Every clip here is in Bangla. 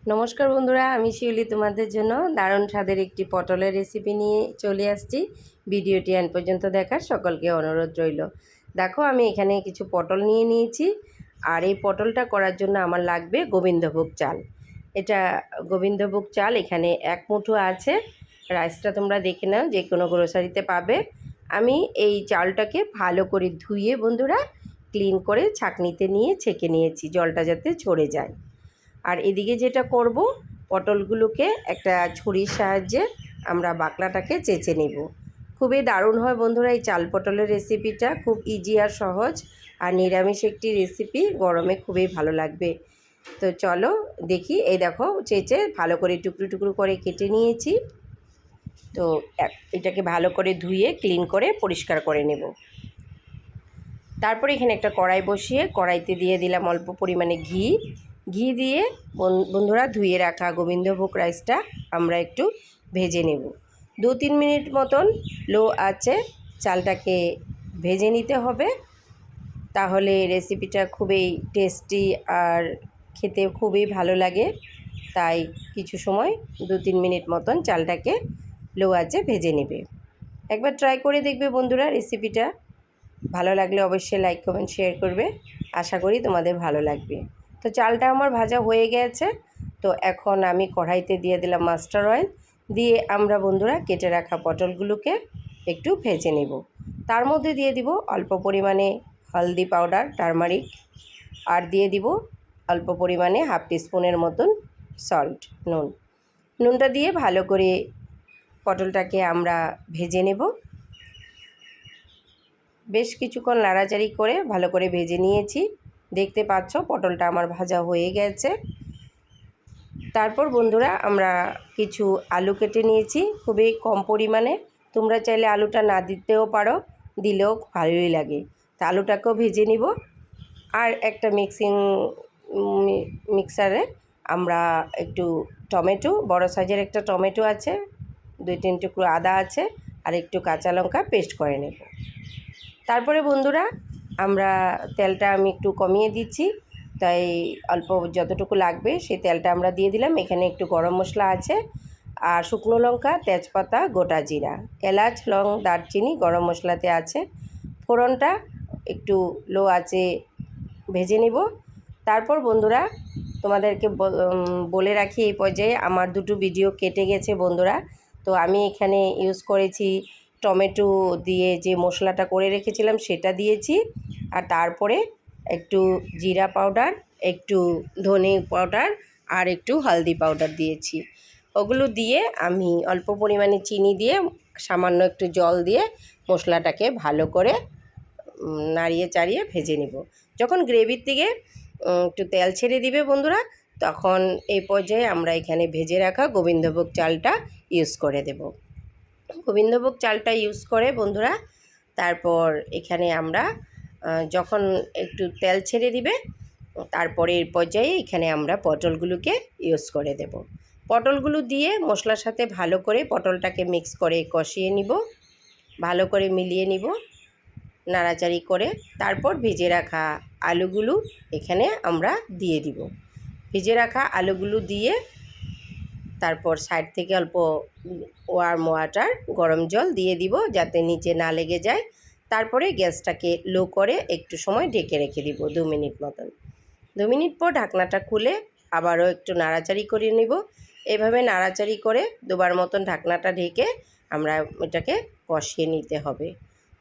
নমস্কার বন্ধুরা, আমি শিউলি তোমাদের জন্য দারুণ স্বাদের একটি পটলের রেসিপি নিয়ে চলে আসছি। ভিডিওটি এন্ড পর্যন্ত দেখার সকলকে অনুরোধ রইল। দেখো, আমি এখানে কিছু পটল নিয়ে নিয়েছি, আর এই পটলটা করার জন্য আমার লাগবে গোবিন্দভোগ চাল। এটা গোবিন্দভোগ চাল এখানে 1 মুঠো আছে। রাইসটা তোমরা দেখে নাও, যে কোনো গ্রোসারিতে পাবে। আমি এই চালটাকে ভালো করে ধুয়ে বন্ধুরা ক্লিন করে ছাঁকনিতে নিয়ে ছেঁকে নিয়েছি, জলটা যাতে ঝরে যায়। আর এদিকে যেটা করব, পটলগুলোকে একটা ছুরির সাহায্যে আমরা বাকলাটাকে চেঁচে নেব। খুবই দারুণ হয় বন্ধুরা এই চাল পটলের রেসিপিটা, খুব ইজি আর সহজ, আর নিরামিষ একটি রেসিপি, গরমে খুবই ভালো লাগবে। তো চলো দেখি। এই দেখো, চেঁচে ভালো করে টুকরো টুকরো করে কেটে নিয়েছি। তো এটাকে ভালো করে ধুয়ে ক্লিন করে পরিষ্কার করে নেব। তারপরে এখানে একটা কড়াই বসিয়ে কড়াইতে দিয়ে দিলাম অল্প পরিমাণে ঘি দিয়ে বন্ধুরা ধুয়ে রাখা গোবিন্দভোগ রাইসটা আমরা একটু ভেজে নেব। 2-3 মিনিট মতন লো আঁচে চালটাকে ভেজে নিতে হবে, তাহলে রেসিপিটা খুবই টেস্টি আর খেতে খুবই ভালো লাগে। তাই কিছু সময় 2-3 মিনিট মতন চালটাকে লো আঁচে ভেজে নেবে। একবার ট্রাই করে দেখবে বন্ধুরা রেসিপিটা। ভালো লাগলে অবশ্যই লাইক কমেন্ট শেয়ার করবে, আশা করি তোমাদের ভালো লাগবে। তো চালটা আমার ভাজা হয়ে গেছে। তো এখন আমি কড়াইতে দিয়ে দিলাম মাস্টার অয়েল, দিয়ে আমরা বন্ধুরা কেটে রাখা পটলগুলোকে একটু ভেজে নেব। তার মধ্যে দিয়ে দিব অল্প পরিমাণে হলদি পাউডার, টারমারিক, আর দিয়ে দিব অল্প পরিমাণে 1/2 টিস্পুনের মতন সল্ট, নুনটা দিয়ে ভালো করে পটলটাকে আমরা ভেজে নেব। বেশ কিছুক্ষণ নাড়াচাড়ি করে ভালো করে ভেজে নিয়েছি। দেখতে পাচ্ছ পটলটা আমার ভাজা হয়ে গেছে। তারপর বন্ধুরা আমরা কিছু আলু কেটে নিয়েছি, খুবই কম পরিমাণে। তোমরা চাইলে আলুটা না দিতেও পারো, দিলেও ভালোই লাগে। তা আলুটাকেও ভেজে নিব। আর একটা মিক্সারে আমরা একটু টমেটো, বড় সাইজের একটা টমেটো আছে, 2-3 টুকরো আদা আছে, আর একটু কাঁচা লঙ্কা পেস্ট করে নেব। তারপরে বন্ধুরা আমরা তেলটা আমি একটু কমিয়ে দিচ্ছি, তাই অল্প যতটুকু লাগবে সেই তেলটা আমরা দিয়ে দিলাম। এখানে একটু গরম মশলা আছে, আর শুকনো লঙ্কা, তেজপাতা, গোটা জিরা, এলাচ, লং, দারচিনি গরম মশলাতে আছে। ফোড়নটা একটু লো আঁচে ভেজে নেব। তারপর বন্ধুরা তোমাদেরকে বলে রাখি, এই পর্যায়ে আমার 2টো ভিডিও কেটে গেছে বন্ধুরা। তো আমি এখানে ইউজ করেছি টমেটো দিয়ে যে মশলাটা করে রেখেছিলাম সেটা দিয়েছি, আর তারপরে একটু জিরা পাউডার, একটু ধনে পাউডার, আর একটু হলদি পাউডার দিয়েছি। ওগুলো দিয়ে আমি অল্প পরিমাণে চিনি দিয়ে সামান্য একটু জল দিয়ে মশলাটাকে ভালো করে নাড়িয়ে চাড়িয়ে ভেজে নেব। যখন গ্রেভির থেকে একটু তেল ছেড়ে দিবে বন্ধুরা, তখন এই পর্যায়ে আমরা এখানে ভেজে রাখা গোবিন্দভোগ চালটা ইউজ করে দেব। গোবিন্দভোগ চালটা ইউজ করে বন্ধুরা তারপর এখানে আমরা যখন একটু তেল ছেড়ে দিবে, তারপরে এর পর্যায়ে এখানে আমরা পটলগুলোকে ইউজ করে দেব। পটলগুলো দিয়ে মশলার সাথে ভালো করে পটলটাকে মিক্স করে কষিয়ে নিব, ভালো করে মিলিয়ে নিব নাড়াচাড়ি করে। তারপর ভেজে রাখা আলুগুলো এখানে আমরা দিয়ে দিব। ভেজে রাখা আলুগুলো দিয়ে তারপর সাইড থেকে অল্প ওয়ার্ম ওয়াটার, গরম জল দিয়ে দিব যাতে নিচে না লেগে যায়। তারপরে গ্যাসটাকে লো করে একটু সময় ঢেকে রেখে দিব 2 মিনিট মতন। 2 মিনিট পর ঢাকনাটা খুলে আবারও একটু নাড়াচাড়ি করে নিব। এভাবে নাড়াচাড়ি করে 2বার মতন ঢাকনাটা ঢেকে আমরা এটাকে কষিয়ে নিতে হবে।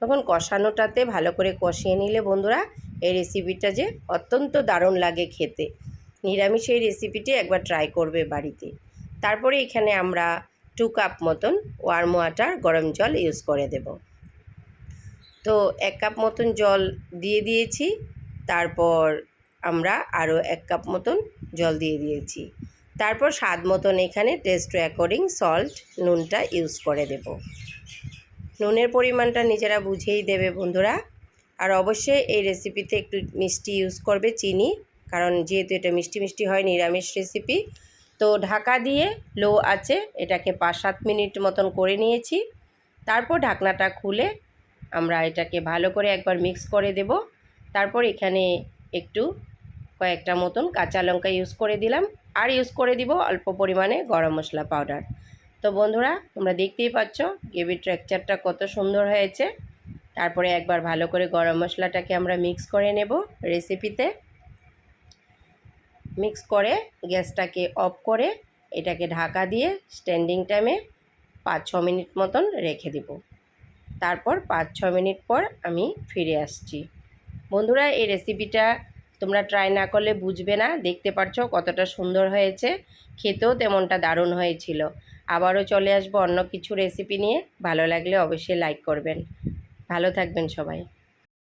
তখন কষানোটাতে ভালো করে কষিয়ে নিলে বন্ধুরা এই রেসিপিটা যে অত্যন্ত দারুণ লাগে খেতে। নিরামিষ এই রেসিপিটি একবার ট্রাই করবে বাড়িতে। তারপরে এখানে আমরা 2 কাপ মতন ওয়ার্ম ওয়াটার, গরম জল ইউজ করে দেব। তো 1 কাপ মতন জল দিয়ে দিয়েছি। তারপর আমরা আরও 1 কাপ মতন জল দিয়ে দিয়েছি। তারপর স্বাদ মতন এখানে টেস্ট অ্যাকর্ডিং সল্ট, নুনটা ইউজ করে দেব। নুনের পরিমাণটা নিজেরা বুঝেই দেবে বন্ধুরা। আর অবশ্যই এই রেসিপিতে একটু মিষ্টি ইউজ করবে, চিনি, কারণ যেহেতু এটা মিষ্টি মিষ্টি হয় নিরামিষ রেসিপি। তো ঢাকা দিয়ে লো আছে এটাকে 5-7 মিনিট মতন করে নিয়েছি। তারপর ঢাকনাটা খুলে আমরা এটাকে ভালো করে একবার মিক্স করে দেব। তারপর এখানে একটু কয়েকটা মতন কাঁচা লঙ্কা ইউজ করে দিলাম, আর ইউজ করে দিব অল্প পরিমাণে গরম মশলা পাউডার। তো বন্ধুরা, তোমরা দেখতেই পাচ্ছ গ্রেভির টেক্সচারটা কত সুন্দর হয়েছে। তারপরে একবার ভালো করে গরম মশলাটাকে আমরা মিক্স করে নেব রেসিপিতে। মিক্স করে গ্যাসটাকে অফ করে এটাকে ঢাকা দিয়ে স্ট্যান্ডিং টাইমে 5-6 মিনিট মতন রেখে দেব। তারপর 5-6 মিনিট পর আমি ফিরে আসছি। বন্ধুরা, এই রেসিপিটা তোমরা ট্রাই না করলে বুঝবে না। দেখতে পাচ্ছ কতটা সুন্দর হয়েছে, খেতেও তেমনটা দারুণ হয়েছিল। আবারও চলে আসবো অন্য কিছু রেসিপি নিয়ে। ভালো লাগলে অবশ্যই লাইক করবেন। ভালো থাকবেন সবাই।